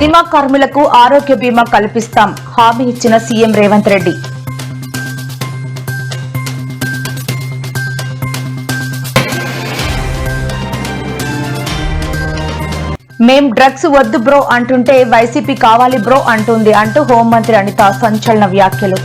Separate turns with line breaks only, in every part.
Cinema కార్మికులకు ఆరోగ్య బీమా కల్పిస్తాం హామీ ఇచ్చిన సీఎం రేవంత్ రెడ్డి. మేం డ్రగ్స్ వద్దు బ్రో అంటుంటే వైసీపీ కావాలి బ్రో అంటుంది అంటూ హోంమంత్రి అనిత సంచలన వ్యాఖ్యలు.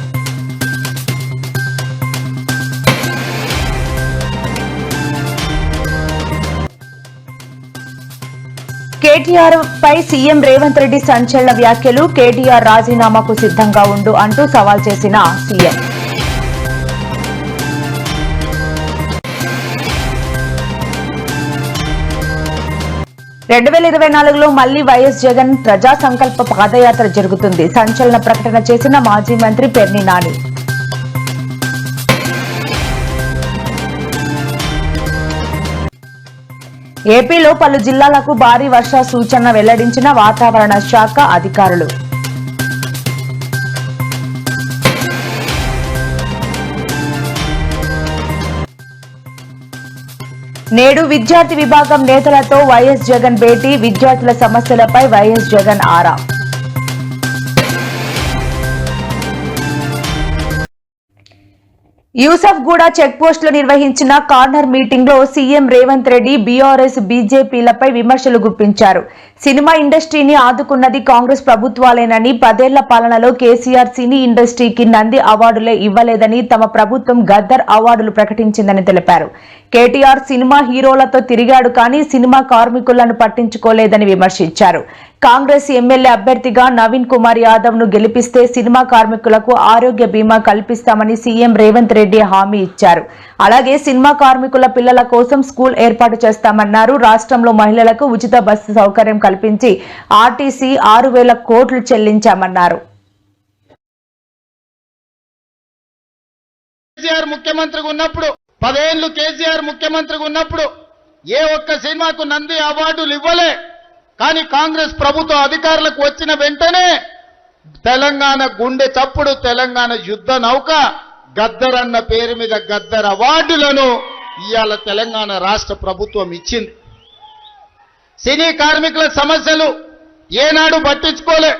కేటీఆర్ పై సీఎం రేవంత్ రెడ్డి సంచలన వ్యాఖ్యలు. కేటీఆర్ రాజీనామాకు సిద్ధంగా ఉండు అంటూ సవాల్ చేసిన సీఎం. రెండు 2024లో మళ్లీ వైఎస్ జగన్ ప్రజా సంకల్ప పాదయాత్ర జరుగుతుంది. సంచలన ప్రకటన చేసిన మాజీ మంత్రి పెర్ని నాని. ఏపీలో పలు జిల్లాలకు భారీ వర్ష సూచన వెల్లడించిన వాతావరణ శాఖ అధికారులు. నేడు విద్యార్థి విభాగం నేతలతో వైఎస్ జగన్ భేటీ. విద్యార్థుల సమస్యలపై వైఎస్ జగన్ ఆరా. యూసఫ్గూడ చెక్పోస్టులో నిర్వహించిన కార్నర్ మీటింగ్ లో సీఎం రేవంత్ రెడ్డి బీఆర్ఎస్ బీజేపీలపై విమర్శలు గుప్పించారు. సినిమా ఇండస్ట్రీని ఆదుకున్నది కాంగ్రెస్ ప్రభుత్వాలేనని, 10 ఏళ్ల పాలనలో కేసీఆర్ సినీ ఇండస్ట్రీకి నంది అవార్డులే ఇవ్వలేదని, తమ ప్రభుత్వం గద్దర్ అవార్డులు ప్రకటించిందని తెలిపారు. కేటీఆర్ సినిమా హీరోలతో తిరిగాడు కానీ సినిమా కార్మికులను పట్టించుకోలేదని విమర్శించారు. కాంగ్రెస్ ఎమ్మెల్యే అభ్యర్థిగా నవీన్ కుమార్ యాదవ్ ను గెలిపిస్తే సినిమా కార్మికులకు ఆరోగ్య బీమా కల్పిస్తామని సీఎం రేవంత్ రెడ్డి హామీ ఇచ్చారు. అలాగే సినిమా కార్మికుల పిల్లల కోసం స్కూల్ ఏర్పాటు చేస్తామన్నారు. రాష్ట్రంలో మహిళలకు ఉచిత బస్సు సౌకర్యం కల్పించి ఆర్టీసీ 6,000 కోట్లు చెల్లించామన్నారు.
ముఖ్యమంత్రిగా ఉన్నప్పుడు 10 ఏళ్లు కేసీఆర్ ముఖ్యమంత్రిగా ఉన్నప్పుడు ఏ ఒక్క సినిమాకు నంది అవార్డులు ఇవ్వలే. కానీ కాంగ్రెస్ ప్రభుత్వం అధికారులకు వచ్చిన వెంటనే తెలంగాణ గుండె చప్పుడు, తెలంగాణ యుద్ధ నౌక గద్దర్ అన్న పేరు మీద గద్దర్ అవార్డులను ఇవాళ తెలంగాణ రాష్ట్ర ప్రభుత్వం ఇచ్చింది. సినీ కార్మికుల సమస్యలు ఏనాడు పట్టించుకోలే.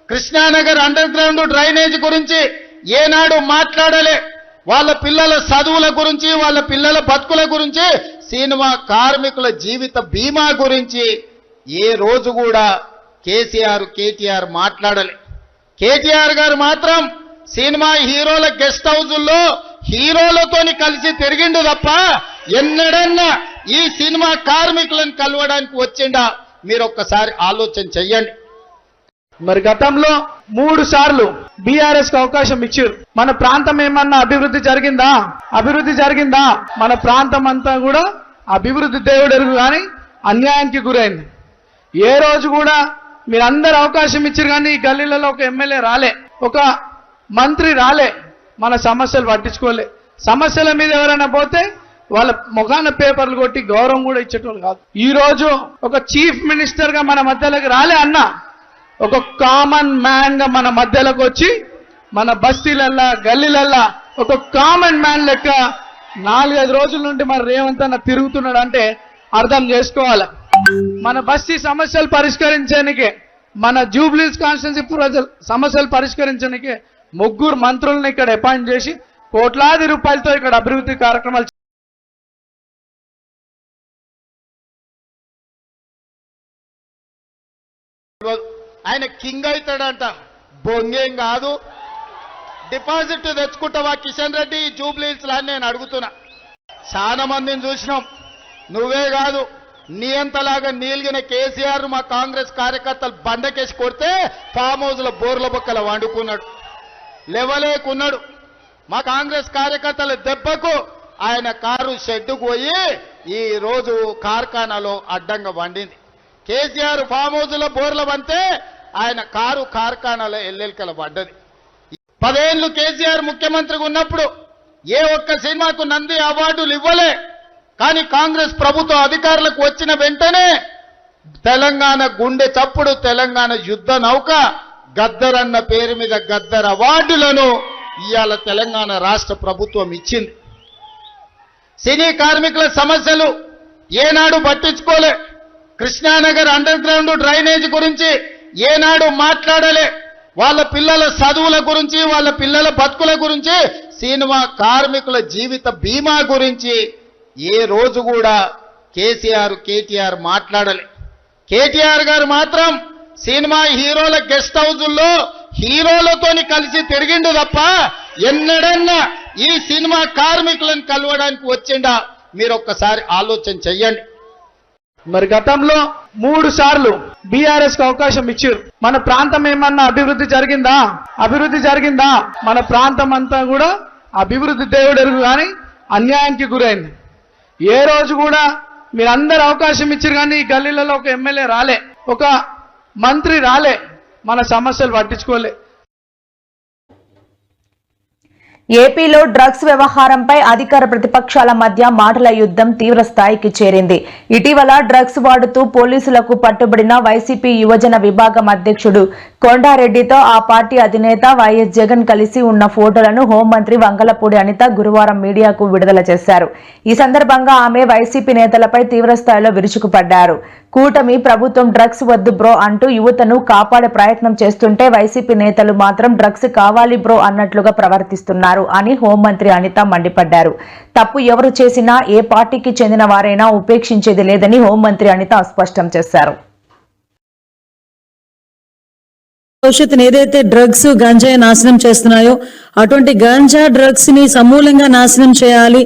కృష్ణానగర్ అండర్ గ్రౌండ్ డ్రైనేజ్ గురించి ఏనాడు మాట్లాడలే. వాళ్ళ పిల్లల చదువుల గురించి, వాళ్ళ పిల్లల బతుకుల గురించి, సినిమా కార్మికుల జీవిత బీమా గురించి ఏ రోజు కూడా కేటీఆర్ మాట్లాడలే. కేటీఆర్ గారు మాత్రం సినిమా హీరోల గెస్ట్ హౌజుల్లో హీరోలతోని కలిసి తిరిగిండు తప్ప ఎన్నడన్నా ఈ సినిమా కార్మికులను కలవడానికి వచ్చిండా? మీరు ఒక్కసారి ఆలోచన చెయ్యండి.
మరి గతంలో 3 సార్లు బీఆర్ఎస్ కు అవకాశం ఇచ్చారు. మన ప్రాంతం ఏమన్నా అభివృద్ధి జరిగిందా? మన ప్రాంతం అంతా కూడా అభివృద్ధి దేవుడెరుగు కానీ అన్యాయానికి గురైంది. ఏ రోజు కూడా మీరందరూ అవకాశం ఇచ్చారు కానీ ఈ గల్లీలలో ఒక ఎమ్మెల్యే రాలే, ఒక మంత్రి రాలే, మన సమస్యలు పట్టించుకోలే. సమస్యల మీద ఎవరైనా పోతే వాళ్ళ ముఖాన పేపర్లు కొట్టి గౌరవం కూడా ఇచ్చేటోళ్ళు కాదు. ఈ రోజు ఒక చీఫ్ మినిస్టర్ గా మన మధ్యలోకి రాలే అన్న, ఒక కామన్ మ్యాన్ గా మన మధ్యలోకి వచ్చి మన బస్తీలల్లా గల్లీలల్లా ఒక కామన్ మ్యాన్ లెక్క 4-5 రోజుల నుండి మన రేవంత్ అన్న తిరుగుతున్నాడు అంటే అర్థం చేసుకోవాలి. మన బస్తీ సమస్యలు పరిష్కరించడానికి, మన జూబ్లీస్ కాన్స్టిట్యున్సీ ప్రజల సమస్యలు పరిష్కరించడానికి 3 మంత్రులను ఇక్కడ అపాయింట్ చేసి కోట్లాది రూపాయలతో ఇక్కడ అభివృద్ధి కార్యక్రమాలు
ఆయన కింగ్ అవుతాడంట. బొంగేం కాదు. డిపాజిట్ తెచ్చుకుంటావా కిషన్ రెడ్డి జూబ్లీస్ అని నేను అడుగుతున్నా. చాలా మందిని చూసినాం. నువ్వే కాదు, నీ అంతలాగా నీలిగిన కేసీఆర్ మా కాంగ్రెస్ కార్యకర్తలు బండకేసి కొడితే ఫామ్ హౌస్ లో బోర్ల బొక్కల వండుకున్నాడు, లేవలేకున్నాడు. మా కాంగ్రెస్ కార్యకర్తల దెబ్బకు ఆయన కారు షెడ్డుకు పోయి ఈ రోజు కార్ఖానాలో అడ్డంగా వండింది. కేసీఆర్ ఫామ్ హౌస్ లో బోర్ల వంతే ఆయన కారు కార్ఖానాలో ఎల్లెల్కల పడ్డది. 10 ఏళ్లు కేసీఆర్ ముఖ్యమంత్రిగా ఉన్నప్పుడు ఏ ఒక్క సినిమాకు నంది అవార్డులు ఇవ్వలే. కానీ కాంగ్రెస్ ప్రభుత్వం అధికారులకు వచ్చిన వెంటనే తెలంగాణ గుండె చప్పుడు, తెలంగాణ యుద్ధ నౌక గద్దర్ అన్న పేరు మీద గద్దర్ అవార్డులను ఇవాళ తెలంగాణ రాష్ట్ర ప్రభుత్వం ఇచ్చింది. సినీ కార్మికుల సమస్యలు ఏనాడు పట్టించుకోలే. కృష్ణానగర్ అండర్ గ్రౌండ్ డ్రైనేజ్ గురించి ఏనాడు మాట్లాడలే. వాళ్ళ పిల్లల చదువుల గురించి, వాళ్ళ పిల్లల బతుకుల గురించి, సినిమా కార్మికుల జీవిత బీమా గురించి ఏ రోజు కూడా కేటీఆర్ మాట్లాడలే. కేటీఆర్ గారు మాత్రం సినిమా హీరోల గెస్ట్ హౌజుల్లో హీరోలతోని కలిసి తిరిగిండు తప్ప ఎన్నడన్నా ఈ సినిమా కార్మికులను కలవడానికి వచ్చిండా? మీరు ఒక్కసారి ఆలోచన చెయ్యండి.
మరి గతంలో 3 సార్లు బీఆర్ఎస్ కి అవకాశం ఇచ్చారు. మన ప్రాంతం ఏమన్నా అభివృద్ధి జరిగిందా? మన ప్రాంతం అంతా కూడా అభివృద్ధి దేవుడు ఎరుగు కానీ అన్యాయానికి గురైంది. ఏ రోజు కూడా మీరందరూ అవకాశం ఇచ్చారు కానీ ఈ గల్లీలలో ఒక ఎమ్మెల్యే రాలే, ఒక మంత్రి రాలే, మన సమస్యలు పట్టించుకోలే.
ఏపీలో డ్రగ్స్ వ్యవహారంపై అధికార ప్రతిపక్షాల మధ్య మాటల యుద్ధం తీవ్ర స్థాయికి చేరింది. ఇటీవల డ్రగ్స్ వాడుతూ పోలీసులకు పట్టుబడిన వైసీపీ యువజన విభాగం అధ్యక్షుడు కొండారెడ్డితో ఆ పార్టీ అధినేత వైఎస్ జగన్ కలిసి ఉన్న ఫోటోలను హోంమంత్రి వంగలపూడి అనిత గురువారం మీడియాకు విడుదల చేశారు. ఈ సందర్భంగా ఆమె వైసీపీ నేతలపై తీవ్రస్థాయిలో విరుచుకుపడ్డారు. కూటమి ప్రభుత్వం డ్రగ్స్ వద్దు బ్రో అంటూ యువతను కాపాడే ప్రయత్నం చేస్తుంటే వైసీపీ నేతలు మాత్రం డ్రగ్స్ కావాలి బ్రో అన్నట్లుగా ప్రవర్తిస్తున్నారు అని హోంమంత్రి అనిత మండిపడ్డారు. తప్పు ఎవరు చేసినా ఏ పార్టీకి చెందిన వారైనా ఉపేక్షించేది లేదని హోంమంత్రి అనిత స్పష్టం చేశారు.
భవిష్యత్తును ఏదైతే డ్రగ్స్ గంజాయి నాశనం చేస్తున్నాయో అటువంటి గంజా డ్రగ్స్ ని సమూలంగా నాశనం చేయాలి.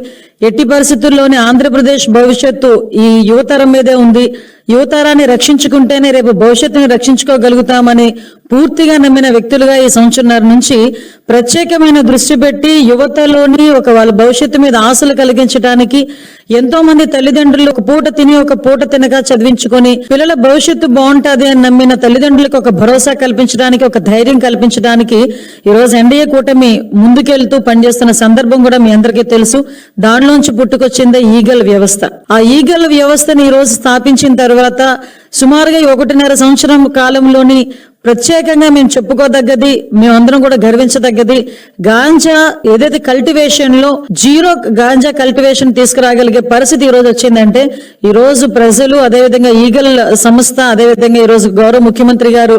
ఎట్టి పరిస్థితుల్లోనే ఆంధ్రప్రదేశ్ భవిష్యత్తు ఈ యువతరం మీదే ఉంది. యువతరాన్ని రక్షించుకుంటేనే రేపు భవిష్యత్తుని రక్షించుకోగలుగుతామని పూర్తిగా నమ్మిన వ్యక్తులుగా ఈ సంవత్సరంన్నర నుంచి ప్రత్యేకమైన దృష్టి పెట్టి యువతలోని వాళ్ళ భవిష్యత్తు మీద ఆశలు కలిగించడానికి ఎంతో మంది తల్లిదండ్రులు ఒక పూట తిని ఒక పూట తినక చదివించుకొని పిల్లల భవిష్యత్తు బాగుంటది అని నమ్మిన తల్లిదండ్రులకు ఒక భరోసా కల్పించడానికి, ఒక ధైర్యం కల్పించడానికి ఈ రోజు ఎన్డీఏ కూటమి ముందుకెళ్తూ పనిచేస్తున్న సందర్భం కూడా మీ అందరికీ తెలుసు. దానిలోంచి పుట్టుకొచ్చిందే ఈగల్ వ్యవస్థ. ఆ ఈగల్ వ్యవస్థని ఈ రోజు స్థాపించిన తర్వాత సుమారుగా 1.5 సంవత్సరం కాలంలోని ప్రత్యేకంగా మేము చెప్పుకోదగ్గది, మేమందరం కూడా గర్వించదగ్గది, గాంజా ఏదైతే కల్టివేషన్ లో జీరో గాంజా కల్టివేషన్ తీసుకురాగలిగే పరిస్థితి ఈ రోజు వచ్చిందంటే ఈ రోజు ప్రజలు, అదేవిధంగా ఈగల్ సంస్థ, అదేవిధంగా ఈ రోజు గౌరవ ముఖ్యమంత్రి గారు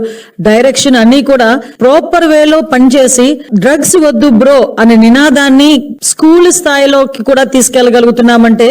డైరెక్షన్ అన్ని కూడా ప్రాపర్ వేలో పనిచేసి డ్రగ్స్ వద్దు బ్రో అనే నినాదాన్ని స్కూల్ స్థాయిలోకి కూడా తీసుకెళ్లగలుగుతున్నామంటే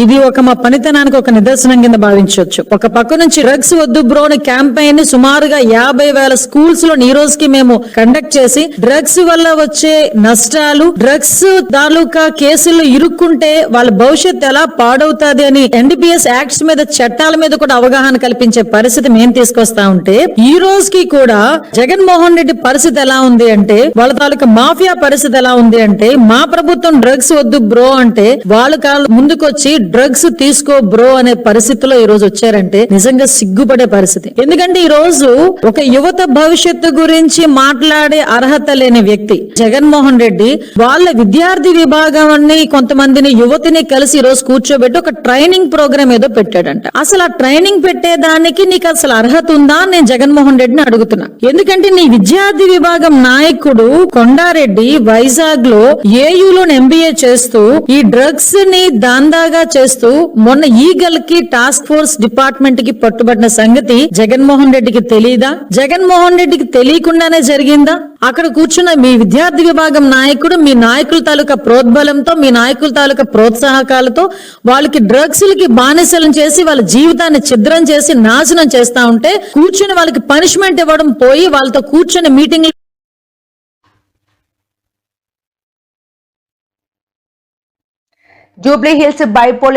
ఇది మా పనితనానికి ఒక నిదర్శనం కింద భావించవచ్చు. ఒక పక్క నుంచి డ్రగ్స్ వద్దు బ్రో అనే క్యాంపెయిన్ ని సుమారుగా 50,000 స్కూల్స్ లో ఈ రోజుకి మేము కండక్ట్ చేసి డ్రగ్స్ వల్ల వచ్చే నష్టాలు, డ్రగ్స్ తాలూకా కేసుల్లో ఇరుక్కుంటే వాళ్ళ భవిష్యత్తు ఎలా పాడవుతుంది అని ఎన్డీపీఎస్ యాక్ట్స్ మీద, చట్టాల మీద కూడా అవగాహన కల్పించే పరిస్థితి మేము తీసుకొస్తా ఉంటే ఈ రోజుకి కూడా జగన్మోహన్ రెడ్డి పరిస్థితి ఎలా ఉంది అంటే, వాళ్ళ తాలూకా మాఫియా పరిస్థితి ఎలా ఉంది అంటే, మా ప్రభుత్వం డ్రగ్స్ వద్దు బ్రో అంటే వాళ్ళు ముందుకొచ్చి డ్రగ్స్ తీసుకో బ్రో అనే పరిస్థితిలో ఈ రోజు వచ్చారంటే నిజంగా సిగ్గుపడే పరిస్థితి. ఎందుకంటే ఈ రోజు ఒక యువత భవిష్యత్తు గురించి మాట్లాడే అర్హత లేని వ్యక్తి జగన్మోహన్ రెడ్డి వాళ్ళ విద్యార్థి విభాగాన్ని కొంతమందిని యువతిని కలిసి ఈ రోజు కూర్చోబెట్టి ఒక ట్రైనింగ్ ప్రోగ్రామ్ ఏదో పెట్టాడంట. అసలు ఆ ట్రైనింగ్ పెట్టేదానికి నీకు అసలు అర్హత ఉందా నేను జగన్మోహన్ రెడ్డిని అడుగుతున్నా. ఎందుకంటే నీ విద్యార్థి విభాగం నాయకుడు కొండారెడ్డి వైజాగ్ లో ఏయూలో ఎంబీఏ చేస్తూ ఈ డ్రగ్స్ ని దాందాగా చేస్తూ మొన్న ఈగల్ కి టాస్క్ ఫోర్స్ డిపార్ట్మెంట్ కి పట్టుబడిన సంగతి జగన్మోహన్ రెడ్డికి తెలియదా? జగన్మోహన్ రెడ్డికి తెలియకుండానే జరిగిందా? అక్కడ కూర్చున్న మీ విద్యార్థి విభాగం నాయకుడు మీ నాయకుల తాలూకా ప్రోద్బలంతో, మీ నాయకుల తాలూకా ప్రోత్సాహకాలతో వాళ్ళకి డ్రగ్స్ లకి బానిసలను చేసి వాళ్ళ జీవితాన్ని ఛిద్రం చేసి నాశనం చేస్తా ఉంటే కూర్చుని వాళ్ళకి పనిష్మెంట్ ఇవ్వడం పోయి వాళ్ళతో కూర్చుని మీటింగ్
జూబ్లీహిల్స్ బైపోల్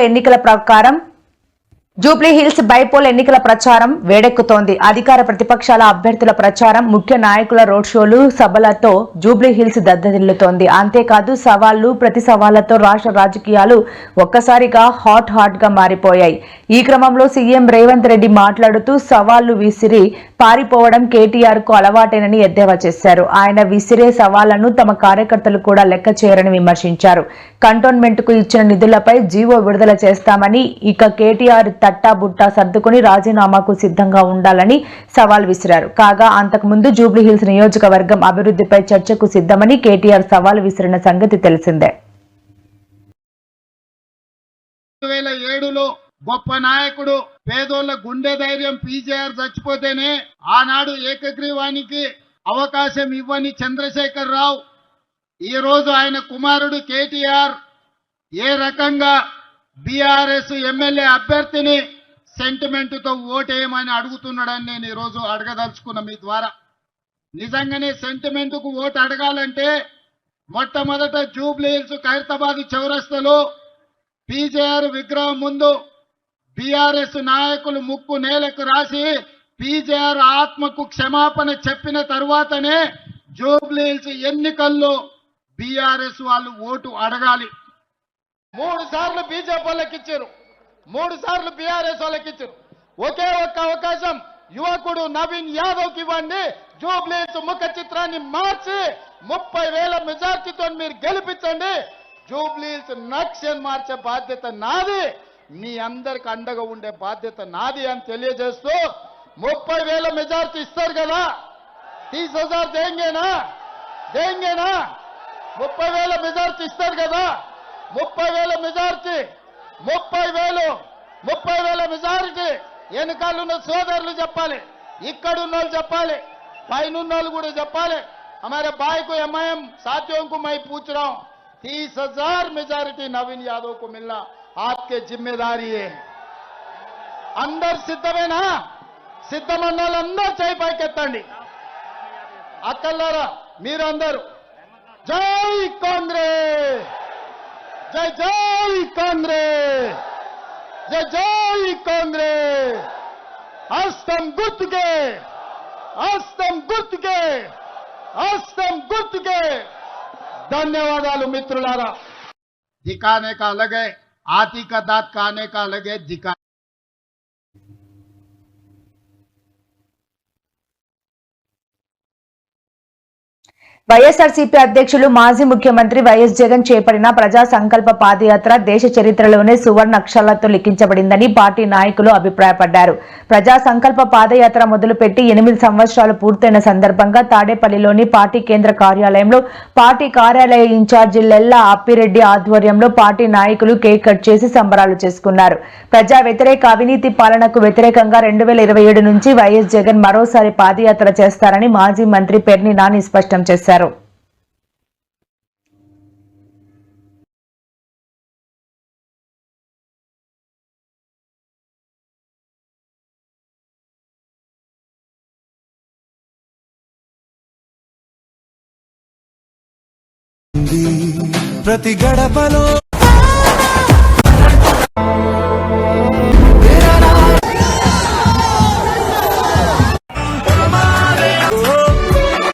ఎన్నికల ప్రచారం వేడెక్కుతోంది. అధికార ప్రతిపక్షాల అభ్యర్థుల ప్రచారం, ముఖ్య నాయకుల రోడ్ షోలు, సభలతో జూబ్లీహిల్స్ దద్దరిల్లుతోంది. అంతేకాదు సవాళ్లు, ప్రతి సవాళ్లతో రాష్ట్ర రాజకీయాలు ఒక్కసారిగా హాట్ గా మారిపోయాయి. ఈ క్రమంలో సీఎం రేవంత్ రెడ్డి మాట్లాడుతూ సవాళ్లు విసిరి పారిపోవడం కేటీఆర్ కు అలవాటేనని ఎద్దేవా చేశారు. ఆయన విసిరే సవాళ్లను తమ కార్యకర్తలు కూడా లెక్క చేయరని విమర్శించారు. కంటోన్మెంట్ కు ఇచ్చిన నిధులపై జీవో విడుదల చేస్తామని, ఇక కేటీఆర్ తట్టాబుట్టా సర్దుకుని రాజీనామాకు సిద్ధంగా ఉండాలని సవాల్ విసిరారు. కాగా అంతకుముందు జూబ్లీహిల్స్ నియోజకవర్గం అభివృద్ధిపై చర్చకు సిద్ధమని కేటీఆర్ సవాల్ విసిరిన సంగతి తెలిసిందే.
2007లో గొప్ప నాయకుడు, పేదోళ్ల గుండె ధైర్యం పీజేఆర్ చచ్చిపోతేనే ఆనాడు ఏకగ్రీవానికి అవకాశం ఇవ్వని చంద్రశేఖర్ రావు ఈ రోజు ఆయన కుమారుడు కేటీఆర్ ఏ రకంగా బీఆర్ఎస్ ఎమ్మెల్యే అభ్యర్థిని సెంటిమెంట్ తో ఓటేయమని అడుగుతున్నాడని నేను ఈ రోజు అడగదలుచుకున్న మీ ద్వారా. నిజంగానే సెంటిమెంట్ కు ఓటు అడగాలంటే మొట్టమొదట జూబ్లీ హిల్స్ ఖైరతాబాద్ చౌరస్తాలో పీజేఆర్ విగ్రహం ముందు బీఆర్ఎస్ నాయకులు ముక్కు నేలకు రాసి పీజేఆర్ ఆత్మకు క్షమాపణ చెప్పిన తర్వాతనే జూబ్లీ హిల్స్ ఎన్నికల్లో బీఆర్ఎస్ వాళ్ళు ఓటు అడగాలి. 3 సార్లు బీజేపీ వాళ్ళకి ఇచ్చారు, 3 సార్లు బీఆర్ఎస్ వాళ్ళకి ఇచ్చారు. ఒకే ఒక్క అవకాశం యువకుడు నవీన్ యాదవ్ కి ఇవ్వండి. జూబ్లీ హిల్స్ ముఖ చిత్రాన్ని మార్చి 30,000 మెజార్టీతో మీరు గెలిపించండి. జూబ్లీ హిల్స్ నక్షన్ మార్చే బాధ్యత నాది, మీ అందరికి అండగా ఉండే బాధ్యత నాది అని తెలియజేస్తూ 30,000 మెజార్టీ ఇస్తారు కదా, 30,000 దేంగేనా 30,000 మెజార్టీ ఇస్తారు కదా, 30,000 మెజార్టీ 30,000 మెజారిటీ వెనకాలన్న సోదరులు చెప్పాలి, ఇక్కడున్న వాళ్ళు చెప్పాలి, పైనున్న వాళ్ళు కూడా చెప్పాలి. हमारे भाई को एमआईएम साथियों को मैं पूछ रहा हूं, 30,000 मेजॉरिटी नवीन यादव को मिलना आपके जिम्मेदारी है. अंदर సిద్ధమేనా? సిద్ధమన్న వాళ్ళందరూ చేయి పైకెత్తండి. అక్కలారా మీరందరూ జై కాంగ్రెస్, జై జై కాంగ్రెస్, జై జై కాంగ్రెస్. హస్తం గుర్తుకే, హస్తం గుర్తుకే, हस्तम गुर्त के. धन्यवादालु मित्रुलारा. दिखाने का अलग है, हाथी का दांत खाने का अलग है. दिखा
వైఎస్ఆర్సీపీ అధ్యక్షులు మాజీ ముఖ్యమంత్రి వైఎస్ జగన్ చేపట్టిన ప్రజా సంకల్ప పాదయాత్ర దేశ చరిత్రలోనే సువర్ణ అక్షరాలతో లిఖించబడిందని పార్టీ నాయకులు అభిప్రాయపడ్డారు. ప్రజా సంకల్ప పాదయాత్ర మొదలుపెట్టి 8 సంవత్సరాలు పూర్తయిన సందర్భంగా తాడేపల్లిలోని పార్టీ కేంద్ర కార్యాలయంలో పార్టీ కార్యాలయ ఇన్ఛార్జి లెల్లా అప్పిరెడ్డి ఆధ్వర్యంలో పార్టీ నాయకులు కేక్ కట్ చేసి సంబరాలు చేసుకున్నారు. ప్రజా వ్యతిరేక అవినీతి పాలనకు వ్యతిరేకంగా 2027 నుంచి వైఎస్ జగన్ మరోసారి పాదయాత్ర చేస్తారని మాజీ మంత్రి పెర్ని నాని స్పష్టం చేశారు.
ప్రతి గడపలో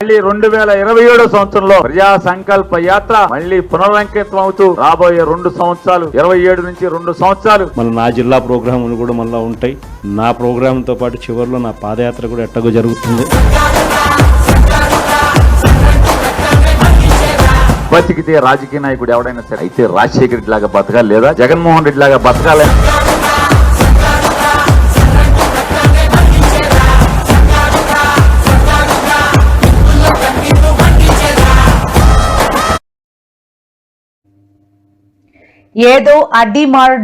మళ్ళీ 2027 సంవత్సరంలో ప్రజా సంకల్ప యాత్ర మళ్ళీ పునరంకితం అవుతూ రాబోయే 2 సంవత్సరాలు 27 నుంచి 2 సంవత్సరాలు
మళ్ళీ నా జిల్లా ప్రోగ్రాములు కూడా మళ్ళీ ఉంటాయి. నా ప్రోగ్రాంతో పాటు చివరిలో నా పాదయాత్ర కూడా ఎట్టగో జరుగుతుంది.
బతికితే రాజకీయ నాయకుడు ఎవడైనా సరే అయితే రాజశేఖర రెడ్డి లాగా బతకాలి, లేదా జగన్మోహన్ రెడ్డి లాగా బతకాలి.
ఏదో అడ్డీమార్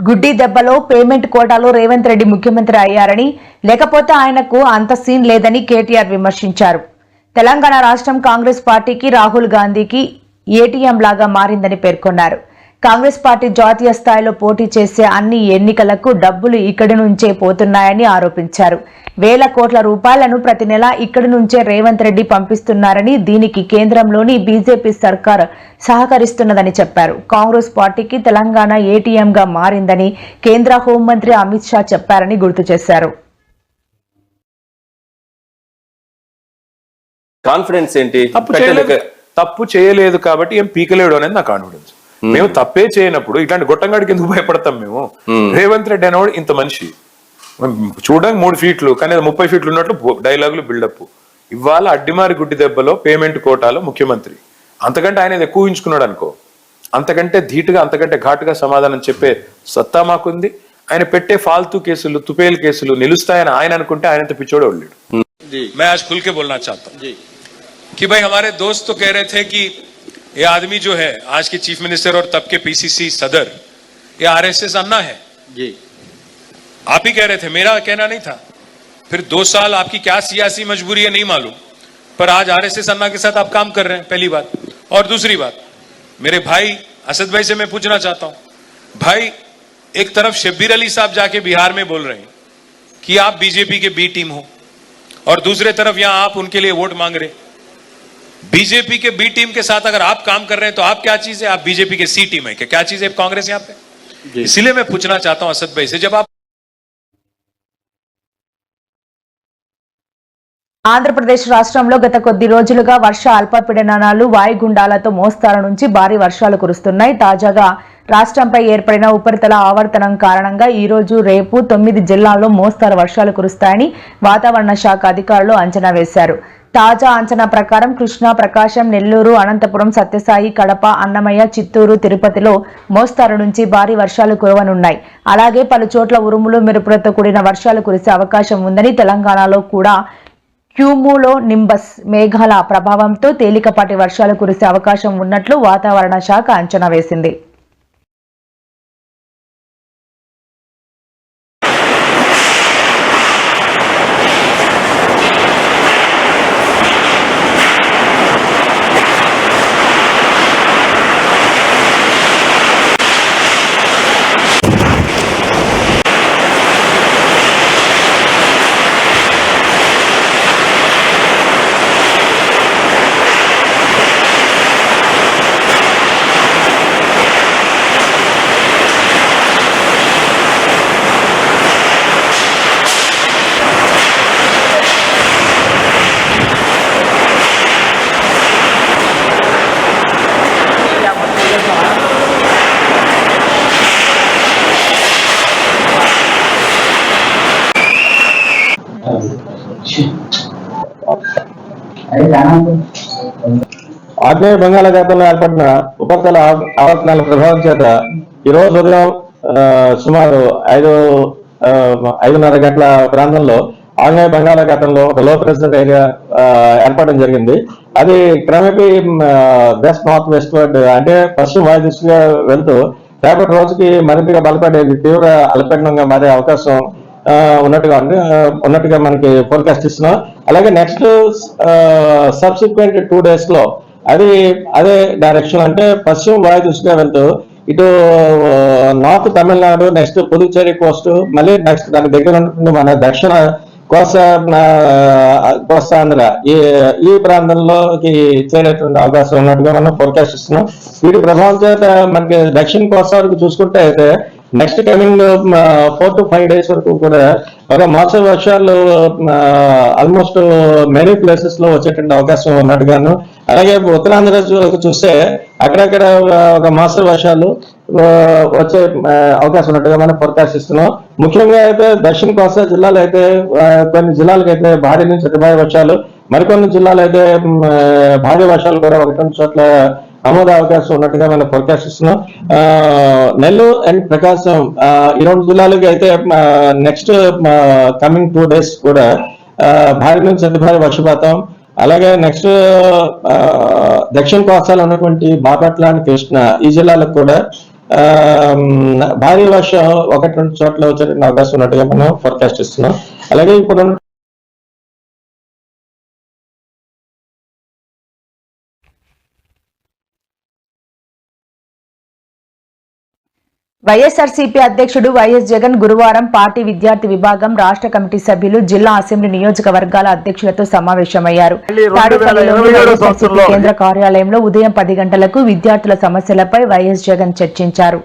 గుడ్డి దెబ్బలో పేమెంట్ కోటాలో రేవంత్ రెడ్డి ముఖ్యమంత్రి అయ్యారని, లేకపోతే ఆయనకు అంత సీన్ లేదని కేటీఆర్ విమర్శించారు. తెలంగాణ రాష్ట్రం కాంగ్రెస్ పార్టీకి రాహుల్ గాంధీకి ఏటీఎం లాగా మారిందని పేర్కొన్నారు. కాంగ్రెస్ పార్టీ జాతీయ స్థాయిలో పోటీ చేసే అన్ని ఎన్నికలకు డబ్బులు ఇక్కడి నుంచే పోతున్నాయని ఆరోపించారు. వేల కోట్ల రూపాయలను ప్రతి నెల ఇక్కడి నుంచే రేవంత్ రెడ్డి పంపిస్తున్నారని, దీనికి కేంద్రంలోని బీజేపీ సర్కార్ సహకరిస్తున్నదని చెప్పారు. కాంగ్రెస్ పార్టీకి తెలంగాణ ఏటీఎంగా మారిందని కేంద్ర హోంమంత్రి అమిత్ షా చెప్పారని గుర్తు చేశారు.
కాన్ఫిడెన్స్ ఏంటి?
తప్పు చేయలేదు కాబట్టి ఏం పీకలేడు అనేది నా కాన్ఫిడెన్స్. మేము తప్పే చేయనప్పుడు ఇట్లాంటి గొట్టంగాడికి ఎందుకు భయపడతాం? మేము రేవంత్ రెడ్డి అనేవాడు ఇంత మనిషి, చూడడానికి 3 ఫీట్లు కానీ 30 ఫీట్లు ఉన్నట్లు డైలాగులు బిల్డప్. ఇవాళ అడ్డిమారి గుడ్డి దెబ్బలో పేమెంట్ కోటాలో ముఖ్యమంత్రి. అంతకంటే ఆయన ఎక్కువ ఊహించుకున్నాడు అనుకో, అంతకంటే ధీటుగా అంతకంటే ఘాటుగా సమాధానం చెప్పే సత్తా మాకుంది. ఆయన పెట్టే ఫాల్తూ కేసులు తుపేల్ కేసులు నిలుస్తాయని ఆయన అనుకుంటే ఆయనంత పిచ్చోడే వెళ్ళాడు.
मैं आज खुल के बोलना चाहता हूं कि भाई हमारे दोस्त तो कह रहे थे कि ये आदमी जो है आज के चीफ मिनिस्टर और तब के पीसीसी सदर, ये आरएसएस अन्ना है जी, आप ही कह रहे थे, मेरा कहना नहीं था। फिर 2 साल आपकी क्या सियासी मजबूरी है नहीं मालूम, पर आज आरएसएस अन्ना के साथ आप काम कर रहे हैं, पहली बात। और दूसरी बात, मेरे भाई असद भाई से मैं पूछना चाहता हूं, भाई एक तरफ शब्बीर अली साहब जाके बिहार में बोल रहे हैं कि आप बीजेपी के बी टीम हो, और दूसरे तरफ यहां आप उनके लिए वोट मांग रहे। बीजेपी के बी टीम के साथ अगर आप काम कर रहे हैं तो आप क्या चीज है? आप बीजेपी के सी टीम है क्या चीज है कांग्रेस यहां पे? इसीलिए मैं पूछना चाहता हूं असद भाई से, जब आप
ఆంధ్రప్రదేశ్ రాష్ట్రంలో గత కొద్ది రోజులుగా వర్ష అల్పపీడనాలు వాయుగుండాలతో మోస్తారు నుంచి భారీ వర్షాలు కురుస్తున్నాయి. తాజాగా రాష్ట్రంపై ఏర్పడిన ఉపరితల ఆవర్తనం కారణంగా ఈ రోజు రేపు 9 జిల్లాల్లో మోస్తారు వర్షాలు కురుస్తాయని వాతావరణ శాఖ అధికారులు అంచనా వేశారు. తాజా అంచనా ప్రకారం కృష్ణా, ప్రకాశం, నెల్లూరు, అనంతపురం, సత్యసాయి, కడప, అన్నమయ్య, చిత్తూరు, తిరుపతిలో మోస్తారు నుంచి భారీ వర్షాలు కురవనున్నాయి. అలాగే పలు చోట్ల ఉరుములు, మెరుపులతో కూడిన వర్షాలు కురిసే అవకాశం ఉందని, తెలంగాణలో కూడా క్యూములో నింబస్ మేఘాల ప్రభావంతో తేలికపాటి వర్షాలు కురిసే అవకాశం ఉన్నట్లు వాతావరణ శాఖ అంచనా వేసింది.
ఆగ్నేయ బంగాళాఖాతంలో ఏర్పడిన ఉపరితల ఆవర్తనాల ప్రభావం చేత ఈరోజు ఉదయం సుమారు 5:30 గంటల ప్రాంతంలో ఆగ్నేయ బంగాళాఖాతంలో ఒక లో ప్రెషర్ ఏరియా ఏర్పడడం జరిగింది. అది క్రమేపీ వెస్ట్ నార్త్ వెస్ట్ వర్డ్ అంటే పశ్చిమ వాయు దిశగా వెళ్తూ రేపటి రోజుకి మరింతగా బలపడేది తీవ్ర అల్పపీడనంగా మారే అవకాశం ఉన్నట్టుగా మనకి ఫోర్కాస్ట్ ఇస్తున్నాం. అలాగే నెక్స్ట్ సబ్సిక్వెంట్ 2 days లో అదే డైరెక్షన్ అంటే పశ్చిమ వాయు దిశగా వెళ్తూ ఇటు north Tamil Nadu, next Puducherry Coast, మళ్ళీ నెక్స్ట్ దాని దగ్గర ఉంటుంది మన దక్షిణ కోస్తాంధ్ర ఈ ప్రాంతంలోకి చేరేటువంటి అవకాశం ఉన్నట్టుగా మనం ఫోర్కాస్ట్ ఇస్తున్నాం. వీటి ప్రభావం చేత మనకి దక్షిణ కోస్తా వరకు చూసుకుంటే అయితే నెక్స్ట్ కమింగ్ 4 to 5 days వరకు కూడా ఒక మోస్తరు వర్షాలు ఆల్మోస్ట్ మెనీ ప్లేసెస్ లో వచ్చేటువంటి అవకాశం ఉన్నట్టుగాను, అలాగే ఉత్తరాంధ్ర చూస్తే అక్కడక్కడ ఒక మోస్తరు వర్షాలు వచ్చే అవకాశం ఉన్నట్టుగా మనం ఫోర్కాస్ట్ ఇస్తున్నాం. ముఖ్యంగా అయితే దక్షిణ కోస్తా జిల్లాలో అయితే కొన్ని జిల్లాలకు అయితే భారీ నుంచి అతి భారీ వర్షాలు, మరికొన్ని జిల్లాలు అయితే భారీ వర్షాలు కూడా 1-2 చోట్ల నమోదు అవకాశం ఉన్నట్టుగా మనం ఫోర్కాస్ట్ ఇస్తున్నాం. నెల్లూరు అండ్ ప్రకాశం ఈ 2 జిల్లాలకి అయితే నెక్స్ట్ కమింగ్ 2 days కూడా భారీ నుంచి అతి భారీ వర్షపాతం, అలాగే నెక్స్ట్ దక్షిణ కోస్తాలో ఉన్నటువంటి బాపట్ల అండ్ కృష్ణ ఈ జిల్లాలకు కూడా భారీ వర్షం 1-2 చోట్ల వచ్చే అవకాశం ఉన్నట్టుగా మనం ఫోర్కాస్ట్ ఇస్తున్నాం. అలాగే ఇప్పుడు
వైఎస్ఆర్సీపీ అధ్యక్షుడు వైఎస్ జగన్ గురువారం పార్టీ విద్యార్థి విభాగం రాష్ట్ర కమిటీ సభ్యులు జిల్లా అసెంబ్లీ నియోజకవర్గాల అధ్యక్షులతో సమావేశమయ్యారు. తాడేపల్లిలోని వైఎస్ఆర్సీపీ కేంద్ర కార్యాలయంలో ఉదయం 10 గంటలకు విద్యార్థుల సమస్యలపై వైఎస్ జగన్ చర్చించారు.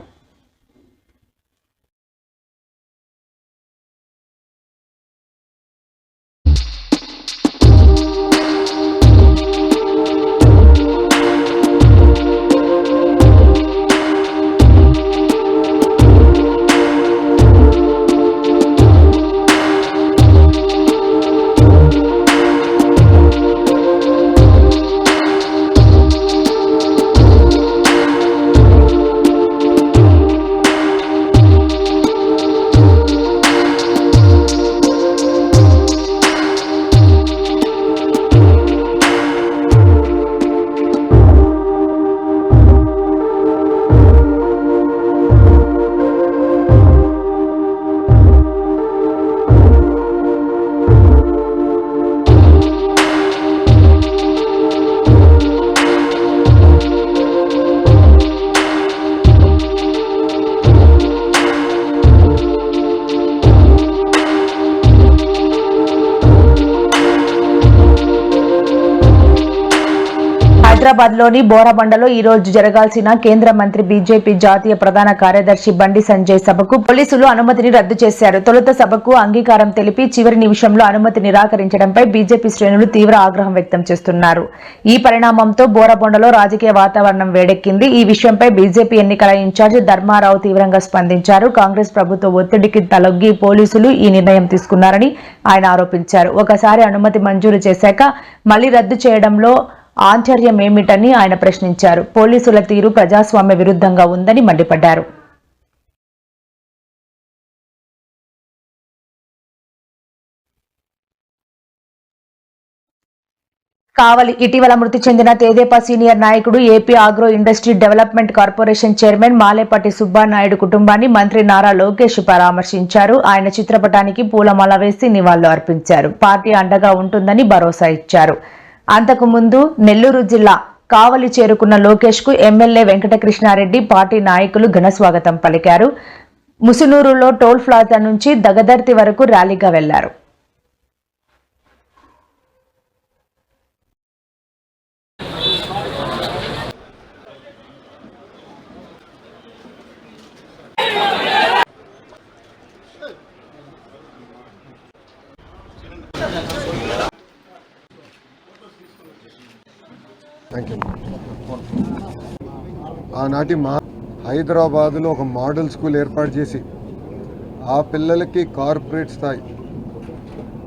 హైదరాబాద్లోని బోరబండలో ఈ రోజు జరగాల్సిన కేంద్ర మంత్రి బీజేపీ జాతీయ ప్రధాన కార్యదర్శి బండి సంజయ్ సభకు పోలీసులు అనుమతిని రద్దు చేశారు. తొలుత సభకు అంగీకారం తెలిపి చివరి నిమిషంలో అనుమతి నిరాకరించడంపై బీజేపీ శ్రేణులు తీవ్ర ఆగ్రహం వ్యక్తం చేస్తున్నారు. ఈ పరిణామంతో బోరబండలో రాజకీయ వాతావరణం వేడెక్కింది. ఈ విషయంపై బీజేపీ ఎన్నికల ఇన్ఛార్జ్ ధర్మారావు తీవ్రంగా స్పందించారు. కాంగ్రెస్ ప్రభుత్వ ఒత్తిడికి తలొగ్గి పోలీసులు ఈ నిర్ణయం తీసుకున్నారని ఆయన ఆరోపించారు. ఒకసారి అనుమతి మంజూరు చేశాక మళ్లీ రద్దు చేయడంలో ఆంతర్యం ఏమిటని ఆయన ప్రశ్నించారు. పోలీసుల తీరు ప్రజాస్వామ్య విరుద్ధంగా ఉందని మండిపడ్డారు. కావలి ఇటీవల మృతి చెందిన తెదేపా సీనియర్ నాయకుడు AP agro industry development corporation chairman Malepatti Subbanaidu కుటుంబాన్ని మంత్రి నారా లోకేష్ పరామర్శించారు. ఆయన చిత్రపటానికి పూలమాల వేసి నివాళులు అర్పించారు. పార్టీ అండగా ఉంటుందని భరోసా ఇచ్చారు. అంతకు ముందు నెల్లూరు జిల్లా కావలి చేరుకున్న లోకేష్ కు ఎమ్మెల్యే వెంకటకృష్ణారెడ్డి పార్టీ నాయకులు ఘన స్వాగతం పలికారు. ముసునూరులో టోల్ ప్లాజా నుంచి దగదర్తి వరకు ర్యాలీగా వెళ్లారు.
ఆనాటి హైదరాబాదులో ఒక మోడల్ స్కూల్ ఏర్పాటు చేసి ఆ పిల్లలకి కార్పొరేట్ స్థాయి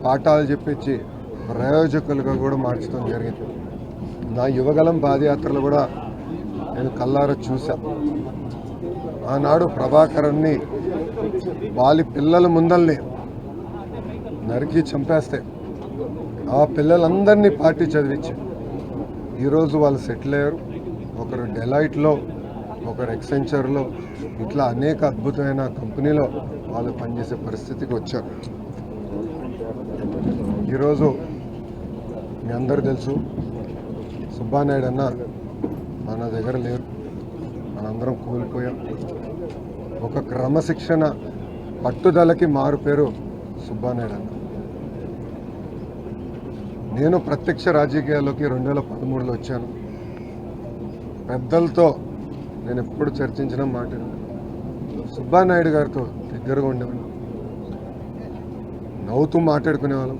పాఠాలు చెప్పించి ప్రయోజకులుగా కూడా మార్చడం జరిగింది. నా యువగలం పాదయాత్రలు కూడా నేను కల్లారా చూసా. ఆనాడు ప్రభాకరన్ని వాళ్ళ పిల్లల ముందల్ని నరికి చంపేస్తే ఆ పిల్లలందరినీ పార్టీ చదివించి ఈరోజు వాళ్ళు సెటిల్ అయ్యారు. ఒకరు డెలైట్లో, ఒకరు ఎక్సెంచర్లో, ఇట్లా అనేక అద్భుతమైన కంపెనీలో వాళ్ళు పనిచేసే పరిస్థితికి వచ్చారు. ఈరోజు మీ అందరూ తెలుసు, సుబ్బానాయుడు అన్న మన దగ్గర లేరు, మనందరం కోల్పోయాం. ఒక క్రమశిక్షణ పట్టుదలకి మారు పేరు సుబ్బానాయుడు అన్న. నేను ప్రత్యక్ష రాజకీయాల్లోకి 2013లో వచ్చాను. పెద్దలతో నేను ఎప్పుడు చర్చించిన మాట సుబ్బానాయుడు గారితో దగ్గరగా ఉండేవాళ్ళం, నవ్వుతూ మాట్లాడుకునేవాళ్ళం.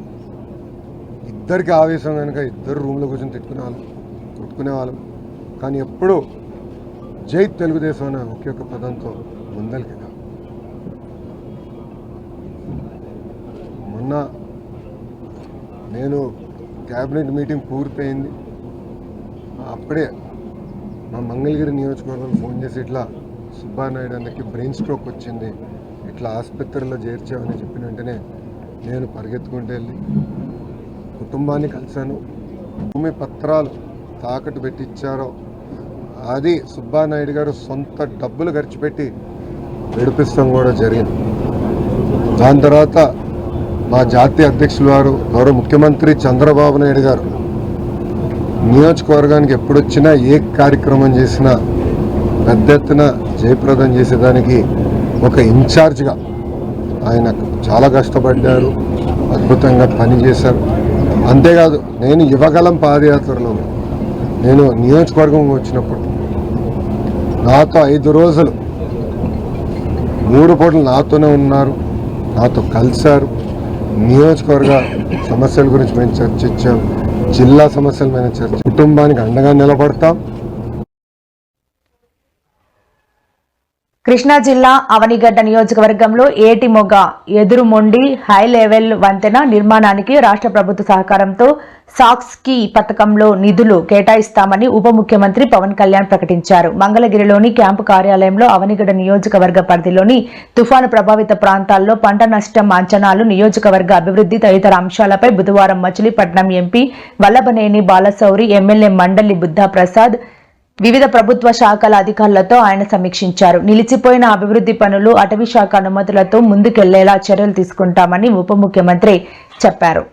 ఇద్దరికి ఆవేశం కనుక ఇద్దరు రూమ్లో కూర్చొని కొట్టుకునేవాళ్ళం. కానీ ఎప్పుడు జై తెలుగుదేశం అనే ఒకే ఒక పదంతో ముందరికి. మొన్న నేను క్యాబినెట్ మీటింగ్ పూర్తయింది, అప్పుడే మా మంగళగిరి నియోజకవర్గం ఫోన్ చేసి ఇట్లా సుబ్బానాయుడు అన్నకి బ్రెయిన్ స్ట్రోక్ వచ్చింది, ఇట్లా ఆసుపత్రిలో చేర్చామని చెప్పిన వెంటనే నేను పరిగెత్తుకుంటూ వెళ్ళి కుటుంబాన్ని కలిశాను. భూమి పత్రాలు తాకట్టు పెట్టించారో అది సుబ్బానాయుడు గారు సొంత డబ్బులు ఖర్చు పెట్టి విడిపిస్తాం కూడా జరిగింది. దాని తర్వాత మా జాతీయ అధ్యక్షులు వారు గౌరవ ముఖ్యమంత్రి చంద్రబాబు నాయుడు గారు నియోజకవర్గానికి ఎప్పుడొచ్చినా ఏ కార్యక్రమం చేసినా పెద్ద ఎత్తున జయప్రదం చేసేదానికి ఒక ఇన్ఛార్జ్గా ఆయన చాలా కష్టపడ్డారు, అద్భుతంగా పనిచేశారు. అంతేకాదు, నేను యువగలం పాదయాత్రలో నేను నియోజకవర్గం వచ్చినప్పుడు నాతో 5 రోజులు 3 పూటలు నాతోనే ఉన్నారు, నాతో కలిశారు. నియోజకవర్గ సమస్యల గురించి మేము చర్చించాం, జిల్లా సమస్యల మీద చర్చ, కుటుంబానికి అండగా నిలబడతాం.
కృష్ణా జిల్లా అవనిగడ్డ నియోజకవర్గంలో ఏటిమొగ ఎదురుమొండి హై లెవెల్ వంతెన నిర్మాణానికి రాష్ట్ర ప్రభుత్వ సహకారంతో సాక్స్కీ పథకంలో నిధులు కేటాయిస్తామని ఉప ముఖ్యమంత్రి పవన్ కళ్యాణ్ ప్రకటించారు. మంగళగిరిలోని క్యాంపు కార్యాలయంలో అవనిగడ్డ నియోజకవర్గ పరిధిలోని తుఫాను ప్రభావిత ప్రాంతాల్లో పంట నష్టం అంచనాలు, నియోజకవర్గ అభివృద్ధి తదితర అంశాలపై బుధవారం మచిలీపట్నం ఎంపీ వల్లభనేని బాలశౌరి, ఎమ్మెల్యే మండలి బుద్ధా ప్రసాద్, వివిధ ప్రభుత్వ శాఖల అధికారులతో ఆయన సమీక్షించారు. నిలిచిపోయిన అభివృద్ధి పనులు అటవీ శాఖ అనుమతులతో ముందుకెళ్లేలా చర్యలు తీసుకుంటామని ఉప ముఖ్యమంత్రి చెప్పారు.